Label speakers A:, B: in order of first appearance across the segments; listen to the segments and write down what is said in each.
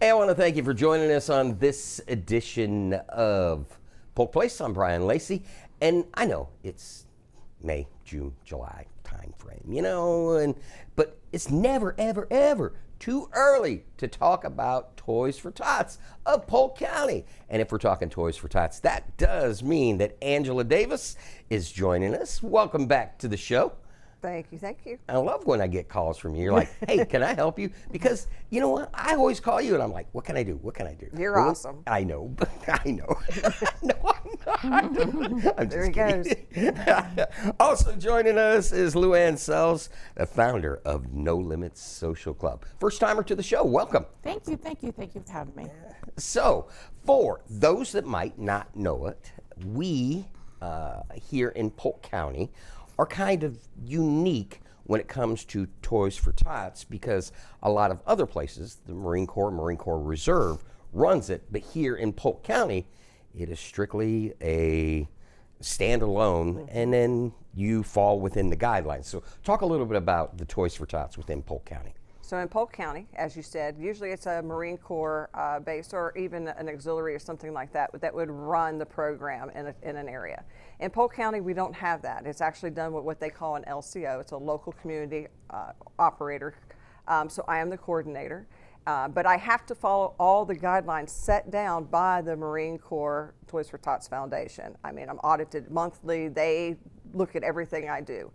A: Hey, I want to thank you for joining us on this edition of Polk Place. I'm Brian Lacey, and I know it's May, June, July time frame, but it's never, ever, ever too early to talk about Toys for Tots of Polk County. And if we're talking Toys for Tots, that does mean that Angela Davis is joining us. Welcome back to the show.
B: Thank you, thank you.
A: I love when I get calls from you. You're like, hey, can I help you? Because you know what? I always call you and I'm like, what can I do? What can I do?
B: You're awesome.
A: I know, but I know. No, I'm not. I'm
B: There
A: just
B: he
A: kidding. Also joining us is Luann Sells, the founder of No Limits Social Club. First timer to the show, welcome.
C: Thank you for having me.
A: So, for those that might not know it, we here in Polk County are kind of unique when it comes to Toys for Tots because a lot of other places, the Marine Corps Reserve runs it, but here in Polk County, it is strictly a standalone, and then you fall within the guidelines. So talk a little bit about the Toys for Tots within Polk County.
B: So in Polk County, as you said, usually it's a Marine Corps base or even an auxiliary or something like that would run the program in an area. In Polk County, we don't have that. It's actually done with what they call an LCO. It's a local community operator. So I am the coordinator. But I have to follow all the guidelines set down by the Marine Corps Toys for Tots Foundation. I mean, I'm audited monthly. They look at everything I do.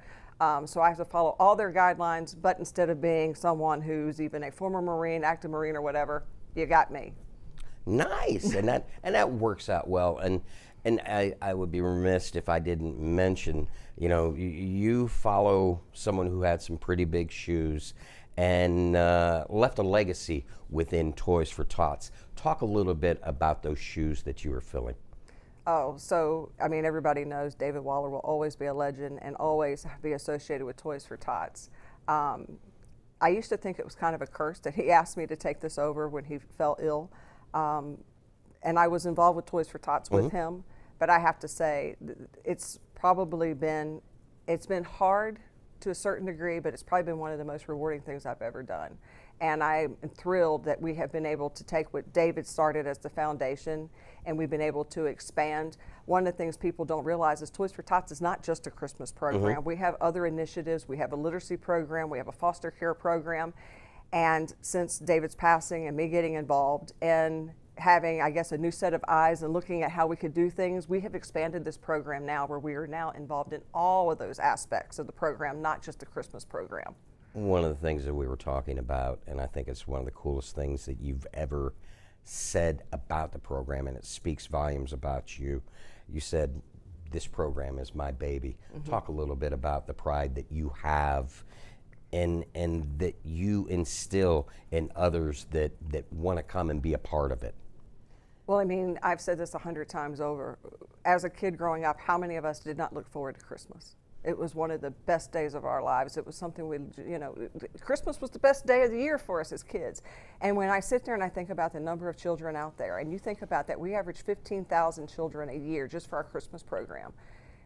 B: So I have to follow all their guidelines, but instead of being someone who's even a former Marine, active Marine or whatever, you got me.
A: Nice, and that works out well. And I would be remiss if I didn't mention, you follow someone who had some pretty big shoes and left a legacy within Toys for Tots. Talk a little bit about those shoes that you were filling.
B: Oh, so, I mean, everybody knows David Waller will always be a legend and always be associated with Toys for Tots. I used to think it was kind of a curse that he asked me to take this over when he fell ill. And I was involved with Toys for Tots with him. But I have to say, it's been hard to a certain degree, but it's probably been one of the most rewarding things I've ever done. And I'm thrilled that we have been able to take what David started as the foundation, and we've been able to expand. One of the things people don't realize is Toys for Tots is not just a Christmas program. We have other initiatives. We have a literacy program. We have a foster care program. And since David's passing and me getting involved and having, I guess, a new set of eyes and looking at how we could do things, we have expanded this program now where we are now involved in all of those aspects of the program, not just the Christmas program.
A: One of the things that we were talking about, and I think it's one of the coolest things that you've ever said about the program, and it speaks volumes about you. You said, this program is my baby. Talk a little bit about the pride that you have and that you instill in others that want to come and be a part of it.
B: Well, I mean, I've said this 100 times over. As a kid growing up, how many of us did not look forward to Christmas? It was one of the best days of our lives. It was something Christmas was the best day of the year for us as kids. And when I sit there and I think about the number of children out there, and you think about that, we average 15,000 children a year just for our Christmas program.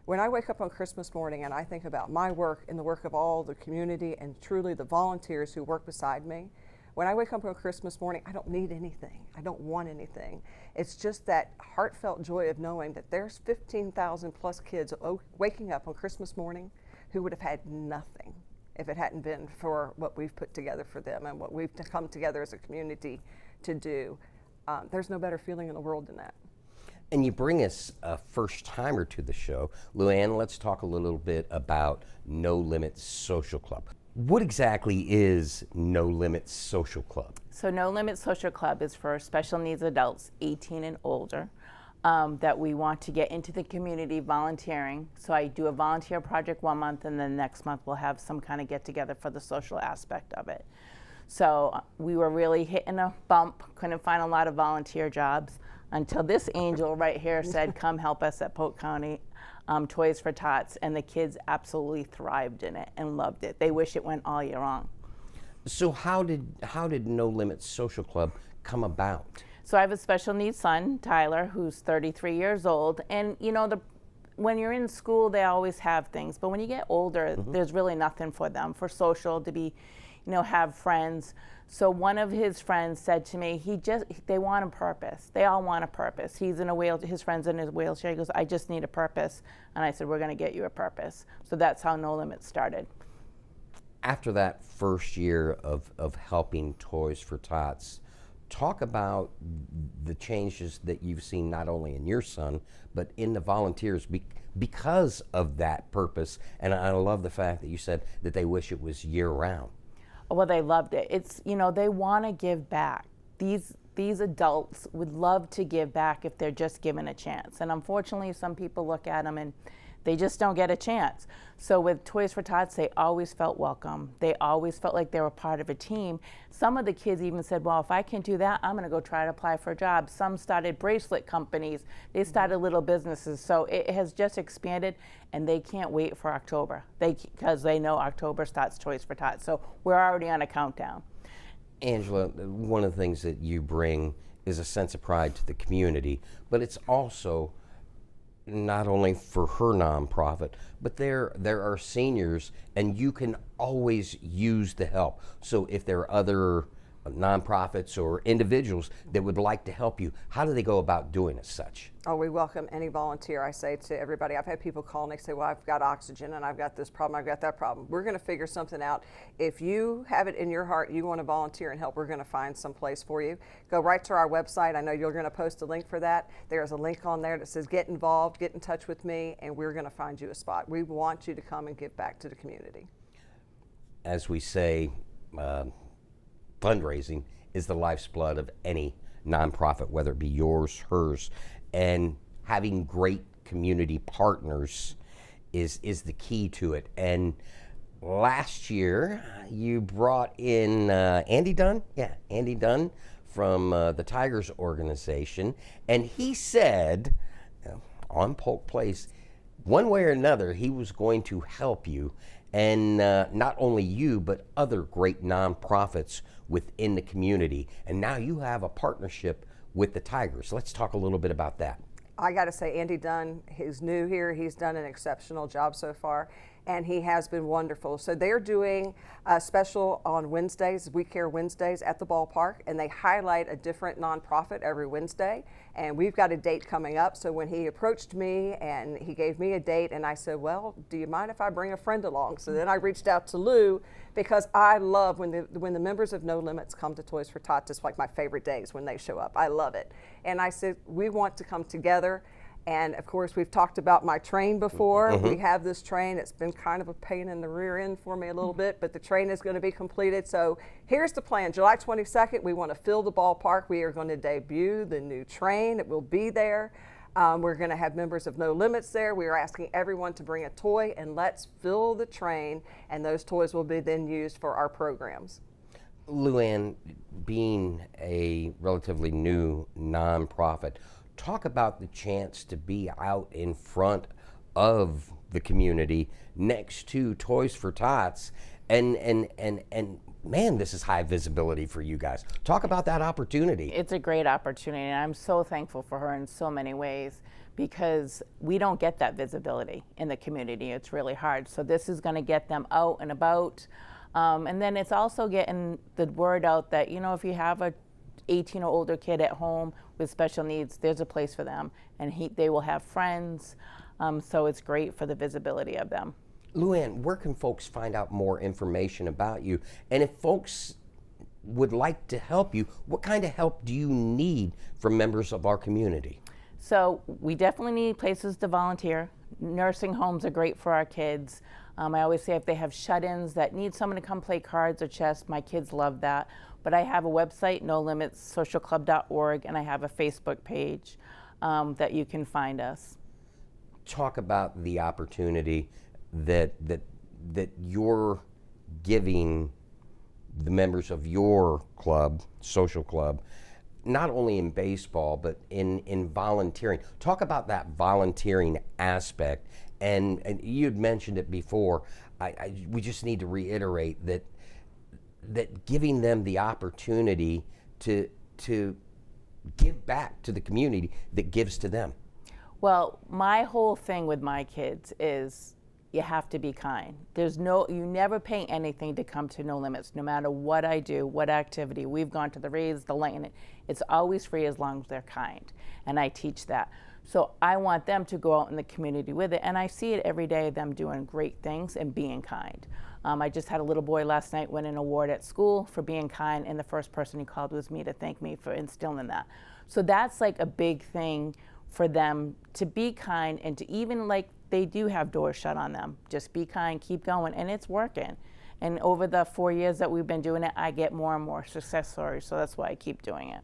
B: When I wake up on Christmas morning and I think about my work and the work of all the community and truly the volunteers who work beside me, when I wake up on Christmas morning, I don't need anything. I don't want anything. It's just that heartfelt joy of knowing that there's 15,000 plus kids waking up on Christmas morning who would have had nothing if it hadn't been for what we've put together for them and what we've come together as a community to do. There's no better feeling in the world than that.
A: And you bring us a first-timer to the show. Luann, let's talk a little bit about No Limits Social Club. What exactly is No Limits Social Club?
C: So No Limits Social Club is for special needs adults 18 and older that we want to get into the community volunteering. So I do a volunteer project one month, and then next month we'll have some kind of get-together for the social aspect of it. So we were really hitting a bump, couldn't find a lot of volunteer jobs until this angel right here said, come help us at Polk County Toys for Tots, and the kids absolutely thrived in it and loved it. They wish it went all year long.
A: So how did No Limits Social Club come about?
C: So I have a special needs son, Tyler, who's 33 years old, and when you're in school, they always have things, but when you get older, there's really nothing for them for social to be have friends. So one of his friends said to me, they want a purpose. They all want a purpose. He's in a his friend's in his wheelchair. He goes, I just need a purpose. And I said, we're going to get you a purpose. So that's how No Limits started.
A: After that first year of helping Toys for Tots, talk about the changes that you've seen not only in your son, but in the volunteers because of that purpose. And I love the fact that you said that they wish it was year-round.
C: Well, they loved it. It's, they want to give back. These adults would love to give back if they're just given a chance. And unfortunately, some people look at them and they just don't get a chance. So with Toys for Tots, they always felt welcome. They always felt like they were part of a team. Some of the kids even said, well, if I can do that, I'm gonna go try to apply for a job. Some started bracelet companies. They started little businesses. So it has just expanded, and they can't wait for October because they know October starts Toys for Tots. So we're already on a countdown.
A: Angela, one of the things that you bring is a sense of pride to the community, but it's also not only for her nonprofit, but there are seniors, and you can always use the help. So if there are other nonprofits or individuals that would like to help you, how do they go about doing as such?
B: Oh, we welcome any volunteer. I say to everybody, I've had people call and they say, well, I've got oxygen and I've got this problem, I've got that problem. We're going to figure something out. If you have it in your heart, you want to volunteer and help, we're going to find some place for you. Go right to our website. I know you're going to post a link for that. There's a link on there that says get involved, get in touch with me, and we're going to find you a spot. We want you to come and give back to the community.
A: As we say, fundraising is the life's blood of any nonprofit, whether it be yours, hers, and having great community partners is the key to it. And last year, you brought in Andy Dunn? Yeah, Andy Dunn from the Tigers organization, and he said on Polk Place, one way or another, he was going to help you, and not only you, but other great nonprofits within the community. And now you have a partnership with the Tigers. Let's talk a little bit about that.
B: I got to say, Andy Dunn is new here. He's done an exceptional job so far, and he has been wonderful. So they're doing a special on Wednesdays, We Care Wednesdays at the ballpark, and they highlight a different nonprofit every Wednesday. And we've got a date coming up. So when he approached me and he gave me a date, and I said, well, do you mind if I bring a friend along? So then I reached out to Lou, because I love when the members of No Limits come to Toys for Tots. It's like my favorite days when they show up. I love it. And I said, we want to come together. And of course, we've talked about my train before. Mm-hmm. We have this train. It's been kind of a pain in the rear end for me a little bit, but the train is going to be completed. So here's the plan. July 22nd, we want to fill the ballpark. We are going to debut the new train. It will be there. We're going to have members of No Limits there. We are asking everyone to bring a toy, and let's fill the train, and those toys will be then used for our programs.
A: Luann, being a relatively new nonprofit, talk about the chance to be out in front of the community next to Toys for Tots, and man, this is high visibility for you guys. Talk about that opportunity.
C: It's a great opportunity, and I'm so thankful for her in so many ways, because we don't get that visibility in the community. It's really hard. So this is going to get them out and about, and then it's also getting the word out that, if you have a 18 or older kid at home with special needs, there's a place for them, and they will have friends, so it's great for the visibility of them.
A: Luann, where can folks find out more information about you? And if folks would like to help you, what kind of help do you need from members of our community?
C: So we definitely need places to volunteer. Nursing homes are great for our kids. I always say if they have shut-ins that need someone to come play cards or chess, my kids love that. But I have a website, NoLimitsSocialClub.org, and I have a Facebook page that you can find us.
A: Talk about the opportunity that you're giving the members of your club, social club, not only in baseball, but in volunteering. Talk about that volunteering aspect. And you had mentioned it before. We just need to reiterate that giving them the opportunity to give back to the community that gives to them.
C: Well, my whole thing with my kids is you have to be kind. You never pay anything to come to No Limits, no matter what I do, what activity. We've gone to the Rays, the Lakeland. It's always free as long as they're kind, and I teach that. So I want them to go out in the community with it, and I see it every day, them doing great things and being kind. I just had a little boy last night win an award at school for being kind, and the first person he called was me to thank me for instilling that. So that's like a big thing for them, to be kind, and to, even like they do have doors shut on them, just be kind, keep going, and it's working. And over the 4 years that we've been doing it, I get more and more success stories, so that's why I keep doing it.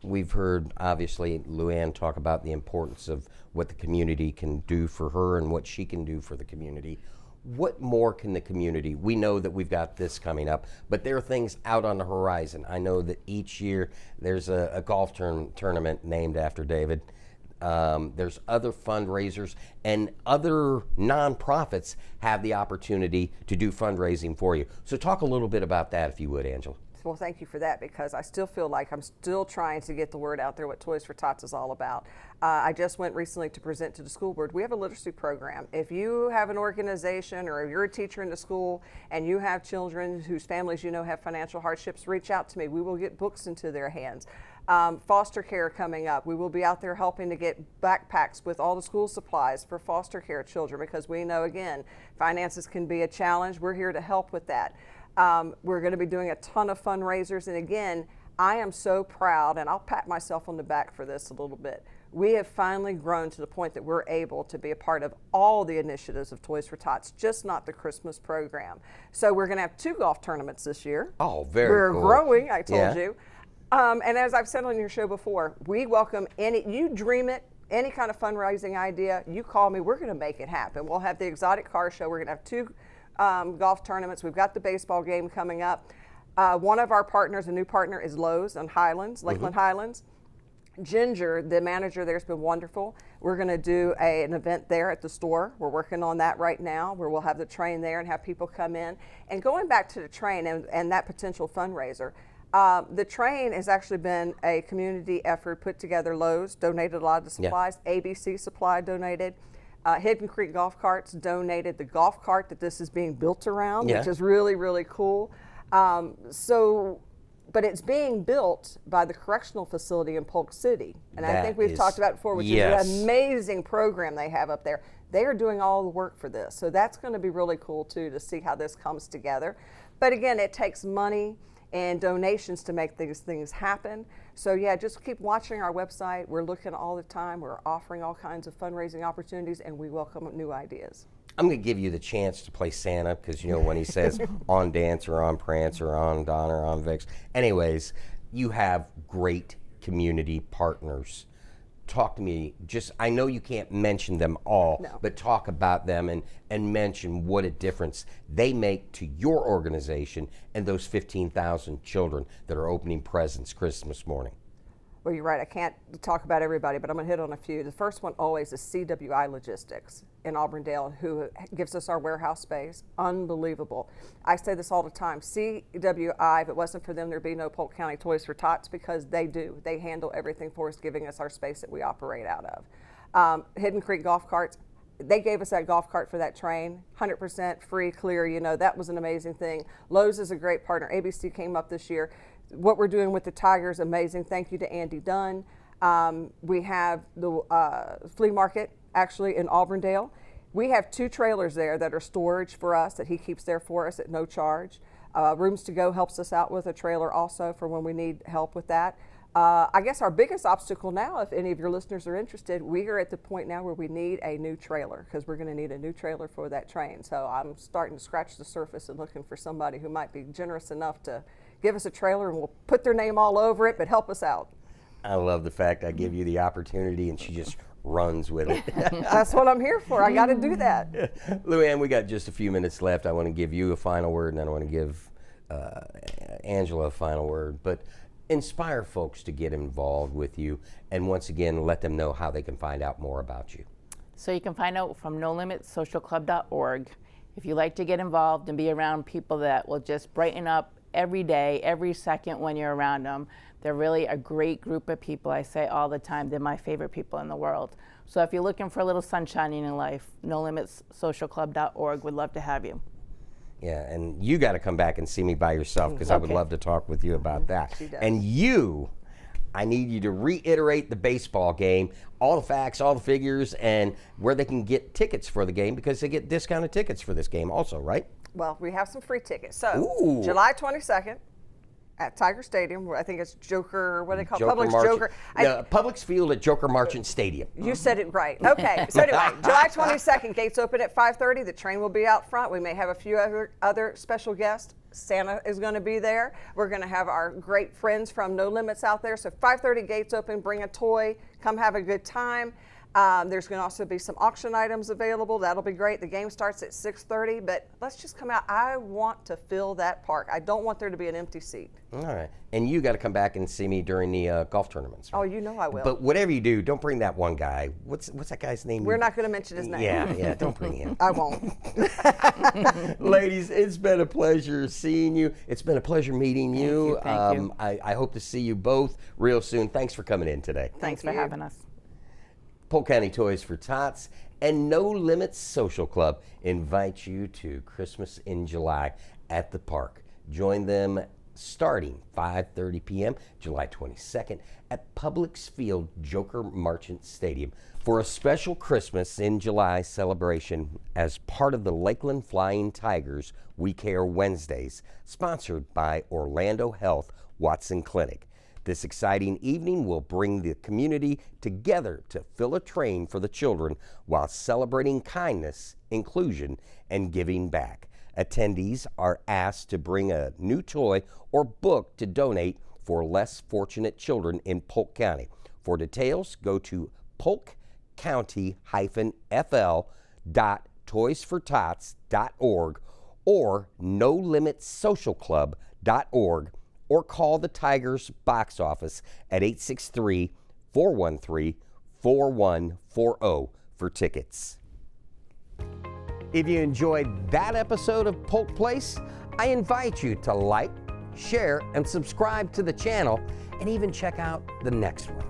A: We've heard, obviously, Luann talk about the importance of what the community can do for her and what she can do for the community. What more can the community? We know that we've got this coming up, but there are things out on the horizon. I know that each year there's a golf tournament named after David. There's other fundraisers, and other nonprofits have the opportunity to do fundraising for you. So talk a little bit about that, if you would, Angela.
B: Well, thank you for that, because I still feel like I'm still trying to get the word out there what Toys for Tots is all about. I just went recently to present to the school board. We have a literacy program. If you have an organization, or you're a teacher in the school and you have children whose families you know have financial hardships, reach out to me. We will get books into their hands. Foster care coming up. We will be out there helping to get backpacks with all the school supplies for foster care children, because we know, again, finances can be a challenge. We're here to help with that. We're going to be doing a ton of fundraisers, and again, I am so proud, and I'll pat myself on the back for this a little bit. We have finally grown to the point that we're able to be a part of all the initiatives of Toys for Tots, just not the Christmas program. So we're going to have 2 golf tournaments this year.
A: Oh, very cool.
B: We're growing, I told you. And as I've said on your show before, we welcome you dream it, any kind of fundraising idea, you call me, we're going to make it happen. We'll have the exotic car show. We're going to have 2 golf tournaments. We've got the baseball game coming up. One of our partners, a new partner, is Lowe's on Highlands, Lakeland Highlands. Ginger, the manager there, has been wonderful. We're going to do an event there at the store. We're working on that right now, where we'll have the train there and have people come in. And going back to the train and that potential fundraiser, the train has actually been a community effort put together. Lowe's donated a lot of the supplies. ABC Supply donated. Hidden Creek Golf Carts donated the golf cart that this is being built around, which is really, really cool. But it's being built by the correctional facility in Polk City. And I think we've talked about it before, which is an amazing program they have up there. They are doing all the work for this. So that's going to be really cool, too, to see how this comes together. But again, it takes money and donations to make these things happen. So yeah, just keep watching our website. We're looking all the time. We're offering all kinds of fundraising opportunities, and we welcome new ideas.
A: I'm going to give you the chance to play Santa, because you know when he says on Dance or on Prance or on Donna or on Vix. Anyways, you have great community partners. Talk to me. I know you can't mention them all, but talk about them and mention what a difference they make to your organization and those 15,000 children that are opening presents Christmas morning.
B: Well, you're right. I can't talk about everybody, but I'm going to hit on a few. The first one always is CWI Logistics in Auburndale, who gives us our warehouse space. Unbelievable. I say this all the time. CWI, if it wasn't for them, there'd be no Polk County Toys for Tots, because they do. They handle everything for us, giving us our space that we operate out of. Hidden Creek Golf Carts. They gave us that golf cart for that train, 100% free, clear. You know, that was an amazing thing. Lowe's is a great partner. ABC came up this year. What we're doing with the Tigers, amazing. Thank you to Andy Dunn. We have the flea market, actually, in Auburndale. We have 2 trailers there that are storage for us, that he keeps there for us at no charge. Rooms to Go helps us out with a trailer also for when we need help with that. I guess our biggest obstacle now, if any of your listeners are interested, we are at the point now where we need a new trailer, because we're going to need a new trailer for that train. So I'm starting to scratch the surface and looking for somebody who might be generous enough to give us a trailer, and we'll put their name all over it, but help us out.
A: I love the fact I give you the opportunity and she just runs with it.
B: That's what I'm here for. I got to do that.
A: Luann, we got just a few minutes left. I want to give you a final word, and then I want to give Angela a final word. But inspire folks to get involved with you, and once again, let them know how they can find out more about you.
C: So you can find out from nolimitssocialclub.org. If you like to get involved and be around people that will just brighten up every day, every second when you're around them, They're really a great group of people. I say all the time, they're my favorite people in the world. So if you're looking for a little sunshine in your life, NoLimitsSocialClub.org would love to have you.
A: Yeah, and you got to come back and see me by yourself, because I would love to talk with you about that.
B: She does.
A: And I need you to reiterate the baseball game, all the facts, all the figures, and where they can get tickets for the game, because they get discounted tickets for this game also, right?
B: Well, we have some free tickets. So,
A: Ooh.
B: July 22nd at Tiger Stadium, where I think it's Joker, what do they call it?
A: Publix
B: Publix Joker.
A: No, Publix Field at Joker Marchant Stadium.
B: You said it right. Okay. So anyway, July 22nd, gates open at 5:30. The train will be out front. We may have a few other special guests. Santa is going to be there. We're going to have our great friends from No Limits out there. So 5:30, gates open. Bring a toy. Come have a good time. There's going to also be some auction items available. That'll be great. The game starts at 6:30, but let's just come out. I want to fill that park. I don't want there to be an empty seat.
A: All right. And you got to come back and see me during the golf tournaments.
B: Oh, you know I will.
A: But whatever you do, don't bring that one guy. What's that guy's name?
B: We're not going to mention his name.
A: Yeah, don't bring him.
B: I won't.
A: Ladies, it's been a pleasure seeing you. It's been a pleasure meeting you.
C: Thank you.
A: I hope to see you both real soon. Thanks for coming in today.
C: Thanks for having us.
A: Polk County Toys for Tots and No Limits Social Club invite you to Christmas in July at the park. Join them starting 5:30 p.m. July 22nd at Publix Field Joker Marchant Stadium for a special Christmas in July celebration as part of the Lakeland Flying Tigers We Care Wednesdays, sponsored by Orlando Health Watson Clinic. This exciting evening will bring the community together to fill a train for the children while celebrating kindness, inclusion, and giving back. Attendees are asked to bring a new toy or book to donate for less fortunate children in Polk County. For details, go to polkcounty-fl.toysfortots.org or NoLimitsSocialClub.org, or call the Tigers box office at 863-413-4140 for tickets. If you enjoyed that episode of Polk Place, I invite you to like, share, and subscribe to the channel, and even check out the next one.